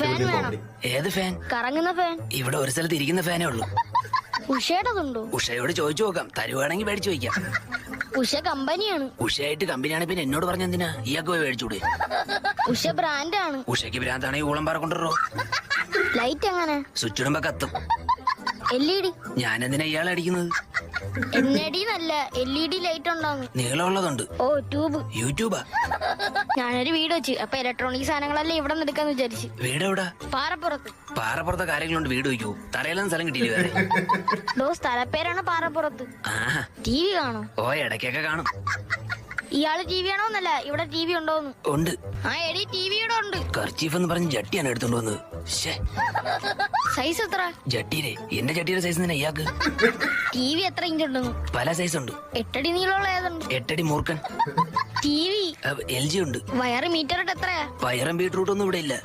Fan വേണം. ഏത് fan? കറങ്ങുന്ന ഫാൻ. ഇവിടെ ഒരു സ്ഥലത്ത് ഇരിക്കുന്ന ഫാനേ ഉള്ളൂ. ഉഷയുടേതുണ്ടോ? ഉഷയോട് ചോദിച്ചു നോക്കാം, തരുവാണെങ്കിൽ മേടിച്ചു വയ്ക്കാം. ഉഷ കമ്പനിയാണ്. ഉഷയായിട്ട് കമ്പനിയാണ്, പിന്നെ എന്നോട് പറഞ്ഞെന്തിനാ? ഇയാൾക്ക് പോയി മേടിച്ചൂടെ? ഉഷ ബ്രാൻഡാണ്. ഉഷയ്ക്ക് ഭ്രാന്താണെങ്കിൽ ഊളംപാറ കൊണ്ടുവരോ. ലൈറ്റ് എങ്ങനെ? സ്വിച്ച് ഇടുമ്പോ കത്തും. LED. ഞാൻ എന്തിനാ ഇയാളെ അടിക്കുന്നത്? ND നല്ല LED ലൈറ്റ് ഉണ്ടാകും. നീളമുള്ളതുണ്ട്. ഓ ട്യൂബ്. യൂട്യൂബാ? ഞാനൊരു വീട് വെച്ച്, അപ്പൊ ഇലക്ട്രോണിക് സാധനങ്ങളെല്ലാം ഇവിടെ നിന്ന് എടുക്കാന്ന് വിചാരിച്ചു. വീട് എവിടാ? പാറപ്പുറത്ത്. പാറപ്പുറത്തെ കാര്യങ്ങളുണ്ട് വീട് വയ്ക്കൂ. തറയിലൊന്നും സ്ഥലം കിട്ടിയില്ല വേറെ. സ്ഥലപ്പേരാണ് പാറപ്പുറത്ത്. ആഹാ. TV കാണോ? ഓ, ഇടയ്ക്കൊക്കെ കാണും. ഇയാള് TV ആണോന്നല്ല, ഇവിടെ TV ഉണ്ടോന്ന്. ഉണ്ട്. ആ എടി TV ഇവിടെ ഉണ്ട്. കർച്ചീഫ് എന്ന് പറഞ്ഞ് ജട്ടിയാണ് എടുത്തോണ്ട് വന്നത്. സൈസ് എത്ര? ജട്ടിയിലെ എന്റെ ജട്ടിയുടെ സൈസ് തന്നെ ഇയാൾക്ക്. TV എത്ര ഇഞ്ച് ഉണ്ടെന്ന്? പല സൈസ് ഉണ്ട്. 8 അടി നീളമുള്ള ഏതുണ്ട്? 8 അടി മൂർഖൻ. TV. LG ഉണ്ട്. വയറ് മീറ്റർ ഇട്ട് എത്രയാ? പയറും ബീട്രൂട്ടൊന്നും ഇവിടെ ഇല്ല.